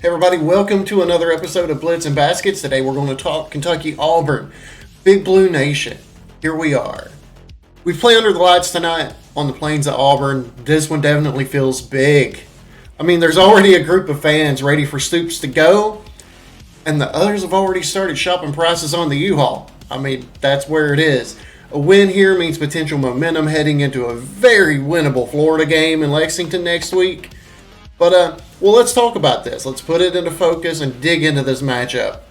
Hey everybody, welcome to another episode of Blitz and Baskets. Today we're going to talk Kentucky Auburn, Big Blue Nation. Here we are. We play under the lights tonight on the plains of Auburn. This one definitely feels big. I mean, there's already a group of fans ready for Stoops to go, and the others have already started shopping prices on the U-Haul. I mean, that's where it is. A win here means potential momentum heading into a very winnable Florida game in Lexington next week. But, let's talk about this. Let's put it into focus and dig into this matchup.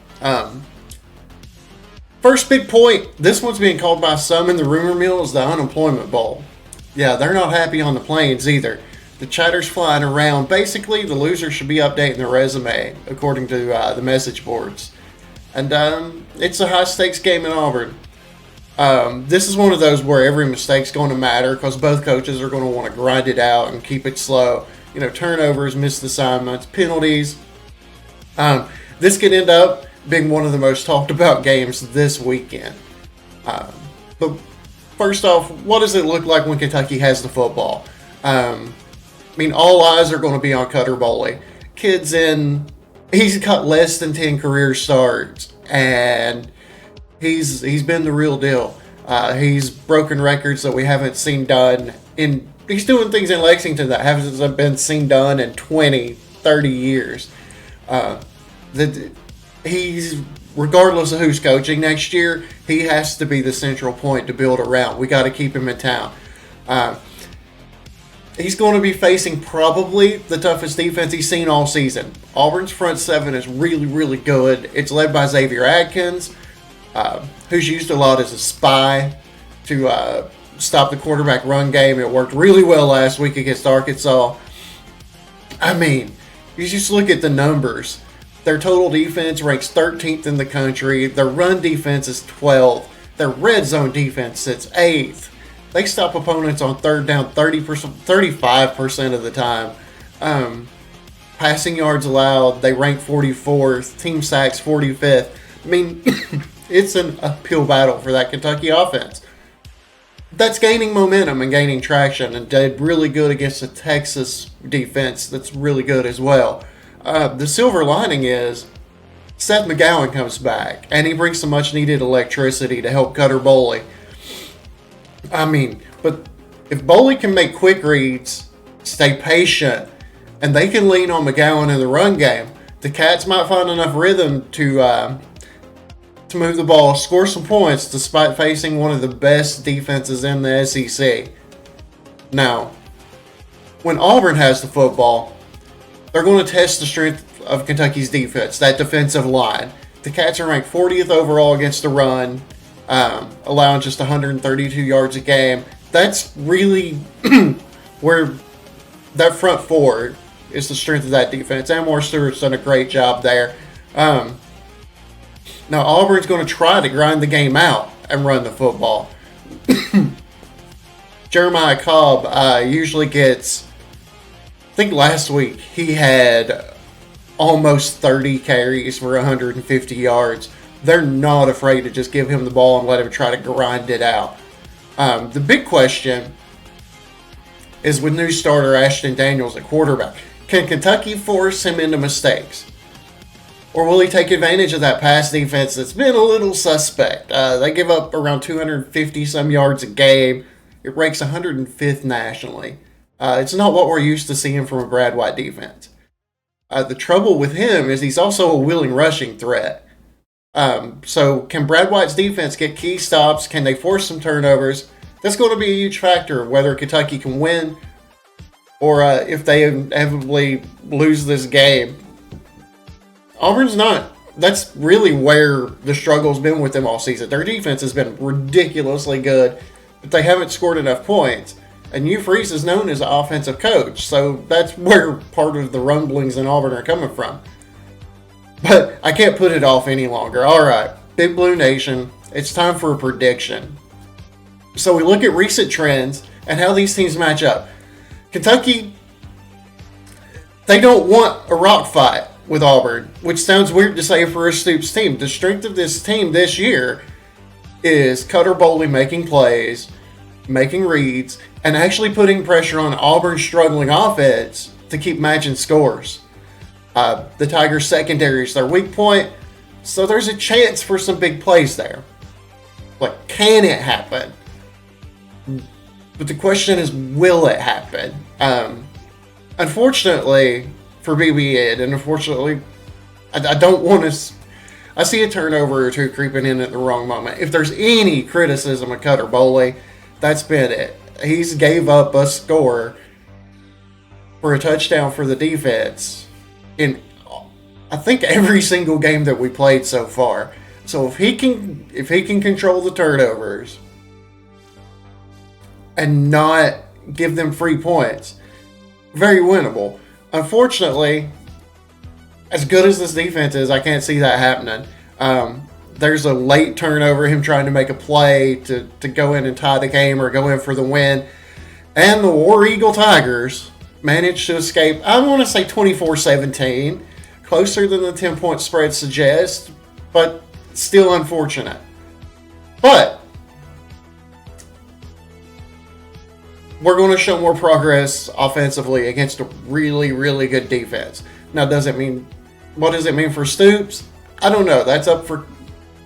First big point, this one's being called by some in the rumor mill as the unemployment bowl. Yeah, they're not happy on the plains either. The chatter's flying around. Basically, the loser should be updating their resume, according to the message boards. And it's a high-stakes game in Auburn. This is one of those where every mistake's going to matter because both coaches are going to want to grind it out and keep it slow. You know, turnovers, missed assignments, penalties. This could end up being one of the most talked about games this weekend. But first off, what does it look like when Kentucky has the football? I mean, all eyes are going to be on Cutter Boley. He's got less than 10 career starts, and he's been the real deal. He's broken records that we haven't seen done he's doing things in Lexington that haven't been seen done in 20, 30 years. He's, regardless of who's coaching next year, he has to be the central point to build around. We got to keep him in town. He's going to be facing probably the toughest defense he's seen all season. Auburn's front seven is really, really good. It's led by Xavier Adkins, who's used a lot as a spy to stop the quarterback run game. It worked really well last week against Arkansas. I mean, you just look at the numbers. Their total defense ranks 13th in the country. Their run defense is 12th. Their red zone defense sits 8th. They stop opponents on third down 35% of the time. Passing yards allowed, they rank 44th. Team sacks 45th. I mean, it's an uphill battle for that Kentucky offense. That's gaining momentum and gaining traction, and did really good against the Texas defense that's really good as well. The silver lining is Seth McGowan comes back, and he brings some much-needed electricity to help Cutter Boley. I mean, but if Boley can make quick reads, stay patient, and they can lean on McGowan in the run game, the Cats might find enough rhythm to move the ball, score some points, despite facing one of the best defenses in the SEC. Now, when Auburn has the football, they're going to test the strength of Kentucky's defense, that defensive line. The Cats are ranked 40th overall against the run, allowing just 132 yards a game. That's really where that front four is the strength of that defense. Amor Stewart's done a great job there. Now, Auburn's going to try to grind the game out and run the football. Jeremiah Cobb usually gets, I think last week, he had almost 30 carries for 150 yards. They're not afraid to just give him the ball and let him try to grind it out. The big question is with new starter Ashton Daniels at quarterback. Can Kentucky force him into mistakes? Or will he take advantage of that pass defense that's been a little suspect? They give up around 250-some yards a game. It ranks 105th nationally. It's not what we're used to seeing from a Brad White defense. The trouble with him is he's also a willing rushing threat. So can Brad White's defense get key stops? Can they force some turnovers? That's going to be a huge factor of whether Kentucky can win or if they inevitably lose this game. Auburn's not. That's really where the struggle's been with them all season. Their defense has been ridiculously good, but they haven't scored enough points. And Hugh Freeze is known as an offensive coach, so that's where part of the rumblings in Auburn are coming from. But I can't put it off any longer. All right, Big Blue Nation, it's time for a prediction. So we look at recent trends and how these teams match up. Kentucky, they don't want a rock fight with Auburn, which sounds weird to say for a Stoops team. The strength of this team this year is Cutter Boley making plays, making reads, and actually putting pressure on Auburn's struggling offense to keep matching scores. The Tigers' secondary is their weak point, so there's a chance for some big plays there. Like, can it happen? But the question is, will it happen? Unfortunately for BB-8, and unfortunately, I don't want to... I see a turnover or two creeping in at the wrong moment. If there's any criticism of Cutter Boley, that's been it. He's gave up a score for a touchdown for the defense in, I think, every single game that we played so far. So if he can control the turnovers and not give them free points, very winnable. Unfortunately, as good as this defense is, I can't see that happening. There's a late turnover, him trying to make a play to go in and tie the game or go in for the win. And the War Eagle Tigers managed to escape, I want to say 24-17, closer than the 10-point spread suggests, but still unfortunate. But we're going to show more progress offensively against a really, really good defense. Now, what does it mean for Stoops? I don't know. That's up for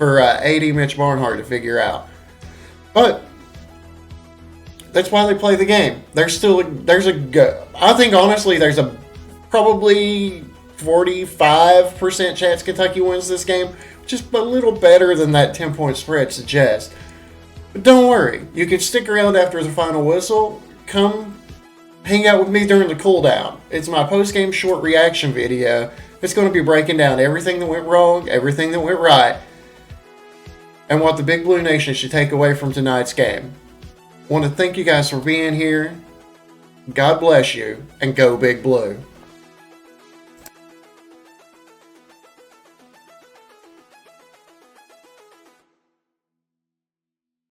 AD Mitch Barnhart to figure out. But that's why they play the game. I think honestly there's a probably 45% chance Kentucky wins this game, just a little better than that 10-point spread suggests. But don't worry, you can stick around after the final whistle. Come hang out with me during the cool down. It's my post-game short reaction video. It's going to be breaking down everything that went wrong, everything that went right, and what the Big Blue Nation should take away from tonight's game. I want to thank you guys for being here. God bless you, and go Big Blue.